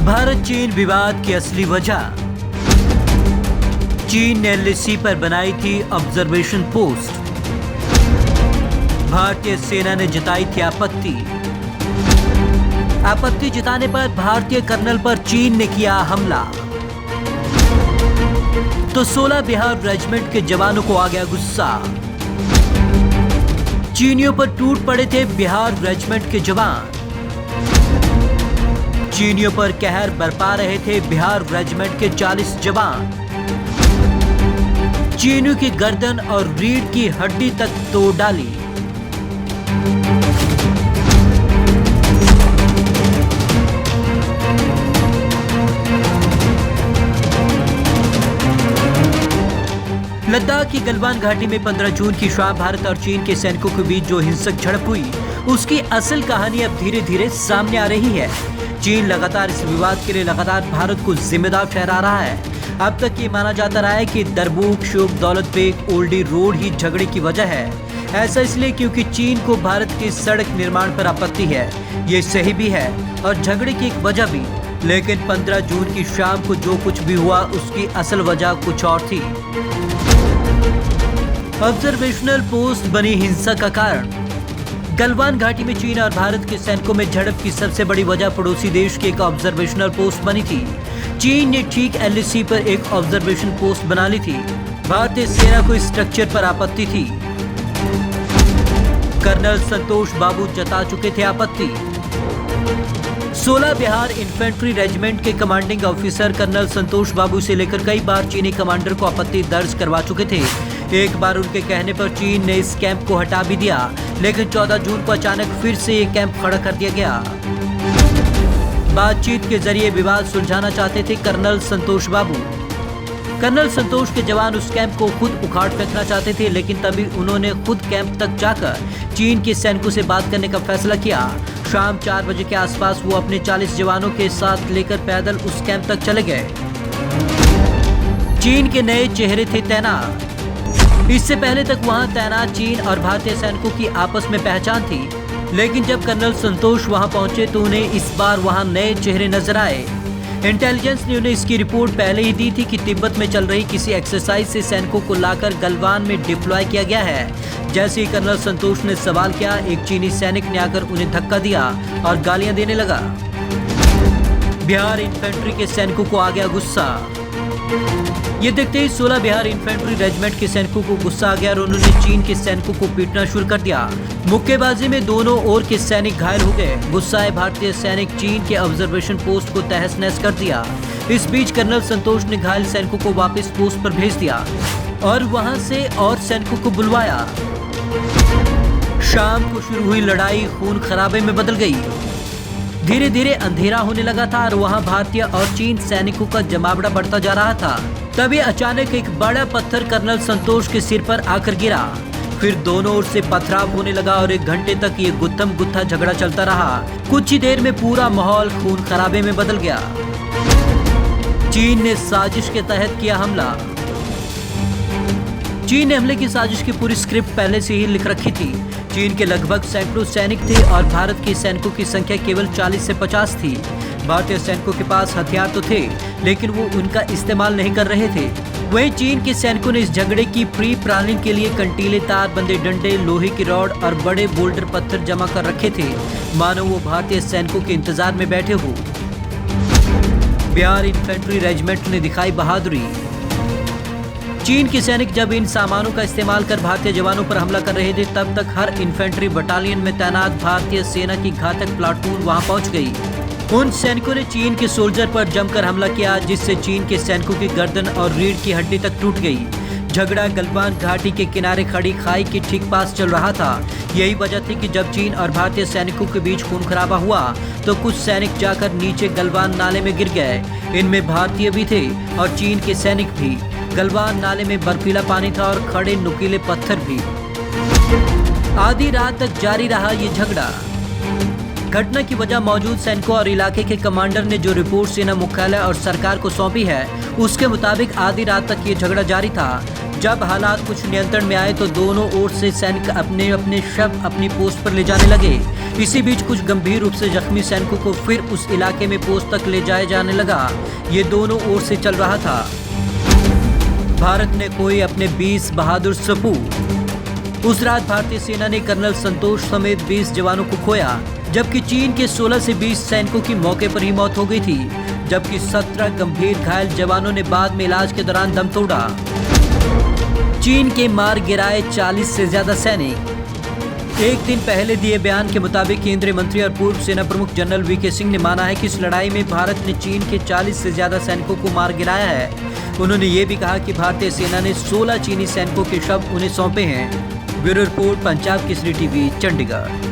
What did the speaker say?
भारत चीन विवाद की असली वजह। चीन ने एलएसी पर बनाई थी ऑब्जर्वेशन पोस्ट। भारतीय सेना ने जताई थी आपत्ति। आपत्ति जताने पर भारतीय कर्नल पर चीन ने किया हमला। तो 16 बिहार रेजिमेंट के जवानों को आ गया गुस्सा। चीनियों पर टूट पड़े थे बिहार रेजिमेंट के जवान। चीनियों पर कहर बरपा रहे थे बिहार रेजिमेंट के 40 जवान। चीनियों की गर्दन और रीढ़ की हड्डी तक तोड़ डाली। लद्दाख की गलवान घाटी में 15 जून की शाम भारत और चीन के सैनिकों के बीच जो हिंसक झड़प हुई, उसकी असल कहानी अब धीरे धीरे सामने आ रही है। चीन लगातार इस विवाद के लिए लगातार भारत को जिम्मेदार ठहरा रहा है। अब तक ये माना जाता रहा है कि दरबूक शोक दौलत बेग ओल्डी रोड ही झगड़े की वजह है। ऐसा इसलिए क्योंकि चीन को भारत के सड़क निर्माण पर आपत्ति है। ये सही भी है और झगड़े की एक वजह भी। लेकिन 15 जून की शाम को जो कुछ भी हुआ उसकी असल वजह कुछ और थी। ऑब्जर्वेशनल पोस्ट बनी हिंसा का कारण। गलवान घाटी में चीन और भारत के सैनिकों में झड़प की सबसे बड़ी वजह पड़ोसी देश की एक ऑब्जर्वेशनल पोस्ट बनी थी। चीन ने ठीक एलएसी पर एक ऑब्जर्वेशन पोस्ट बना ली थी। भारतीय सेना को इस स्ट्रक्चर पर आपत्ति थी। कर्नल संतोष बाबू जता चुके थे आपत्ति। 16 बिहार इन्फेंट्री रेजिमेंट के कमांडिंग ऑफिसर कर्नल संतोष बाबू से लेकर कई बार चीनी कमांडर को आपत्ति दर्ज करवा चुके थे। एक बार उनके कहने पर चीन ने इस कैंप को हटा भी दिया, लेकिन 14 जून को अचानक फिर से ये कैंप खड़ा कर दिया गया। बातचीत के जरिए विवाद सुलझाना चाहते थे कर्नल संतोष बाबू। कर्नल संतोष के जवान उस कैंप को खुद उखाड़ फेंकना चाहते थे, लेकिन तभी उन्होंने खुद कैंप तक जाकर चीन के सैनिकों से बात करने का फैसला किया। शाम 4 बजे के आसपास वो अपने 40 जवानों के साथ लेकर पैदल उस कैंप तक चले गए। चीन के नए चेहरे थे तैनात। इससे पहले तक वहां तैनात चीन और भारतीय सैनिकों की आपस में पहचान थी, लेकिन जब कर्नल संतोष वहां पहुंचे तो उन्हें इस बार वहां नए चेहरे नजर आए। इंटेलिजेंस ने उन्हें इसकी रिपोर्ट पहले ही दी थी कि तिब्बत में चल रही किसी एक्सरसाइज से सैनिकों को लाकर गलवान में डिप्लॉय किया गया है। जैसे ही कर्नल संतोष ने सवाल किया, एक चीनी सैनिक ने आकर उन्हें धक्का दिया और गालियां देने लगा। बिहार इन्फेंट्री के सैनिकों को आ गया गुस्सा। ये देखते ही 16 बिहार इन्फेंट्री रेजिमेंट के सैनिकों को गुस्सा आ गया और उन्होंने चीन के सैनिकों को पीटना शुरू कर दिया। मुक्केबाजी में दोनों ओर के सैनिक घायल हो गए। गुस्साए भारतीय सैनिक चीन के ऑब्जर्वेशन पोस्ट को तहस नहस कर दिया। इस बीच कर्नल संतोष ने घायल सैनिकों को वापस पोस्ट पर भेज दिया और वहां से और सैनिकों को बुलवाया। शाम को शुरू हुई लड़ाई खून खराबे में बदल गई। धीरे धीरे अंधेरा होने लगा था और वहां भारतीय और चीन सैनिकों का जमावड़ा बढ़ता जा रहा था। तभी अचानक एक बड़ा पत्थर कर्नल संतोष के सिर पर आकर गिरा। फिर दोनों ओर से पथराव होने लगा और 1 घंटे तक ये गुत्थम गुत्था झगड़ा चलता रहा। कुछ ही देर में पूरा माहौल खून खराबे में बदल गया। चीन ने साजिश के तहत किया हमला। चीन ने हमले की साजिश की पूरी स्क्रिप्ट पहले से ही लिख रखी थी। चीन के लगभग सैकड़ों सैनिक थे और भारत के सैनिकों की संख्या केवल 40 से 50 थी। भारतीय सैनिकों के पास हथियार तो थे, लेकिन वो उनका इस्तेमाल नहीं कर रहे थे। वहीं चीन के सैनिकों ने इस झगड़े की प्री प्लानिंग के लिए कंटीले तार बंदे डंडे, लोहे की रॉड और बड़े बोल्डर पत्थर जमा कर रखे थे, मानो वो भारतीय सैनिकों के इंतजार में बैठे हो। बिहार इन्फेंट्री रेजिमेंट ने दिखाई बहादुरी। चीन के सैनिक जब इन सामानों का इस्तेमाल कर भारतीय जवानों पर हमला कर रहे थे, तब तक हर इन्फेंट्री बटालियन में तैनात भारतीय सेना की घातक प्लाटून वहां पहुंच गई। उन सैनिकों ने चीन के सोल्जर पर जमकर हमला किया, जिससे चीन के सैनिकों की गर्दन और रीढ़ की हड्डी तक टूट गई। झगड़ा गलवान घाटी के किनारे खड़ी खाई के ठीक पास चल रहा था। यही वजह थी कि जब चीन और भारतीय सैनिकों के बीच खून खराबा हुआ तो कुछ सैनिक जाकर नीचे गलवान नाले में गिर गए। इनमें भारतीय भी थे और चीन के सैनिक भी। गलवान नाले में बर्फीला पानी था और खड़े नुकीले पत्थर भी। आधी रात तक जारी रहा ये झगड़ा। घटना की वजह मौजूद सैनिकों और इलाके के कमांडर ने जो रिपोर्ट सेना मुख्यालय और सरकार को सौंपी है, उसके मुताबिक आधी रात तक ये झगड़ा जारी था। जब हालात कुछ नियंत्रण में आए तो दोनों ओर से सैनिक अपने अपने शव अपनी पोस्ट पर ले जाने लगे। इसी बीच कुछ गंभीर रूप से जख्मी सैनिकों को फिर उस इलाके में पोस्ट तक ले जाया जाने लगा। ये दोनों ओर से चल रहा था। भारत ने खोए अपने 20 बहादुर सपूत। उस रात भारतीय सेना ने कर्नल संतोष समेत 20 जवानों को खोया, जबकि चीन के 16 से 20 सैनिकों की मौके पर ही मौत हो गई थी, जबकि 17 गंभीर घायल जवानों ने बाद में इलाज के दौरान दम तोड़ा। चीन के मार गिराए 40 से ज्यादा सैनिक। एक दिन पहले दिए बयान के मुताबिक केंद्रीय मंत्री और पूर्व सेना प्रमुख जनरल वीके सिंह ने माना है कि इस लड़ाई में भारत ने चीन के 40 से ज्यादा सैनिकों को मार गिराया है। उन्होंने ये भी कहा कि भारतीय सेना ने 16 चीनी सैनिकों के शव उन्हें सौंपे हैं। Bureau report, Punjab Kesari TV, Chandigarh.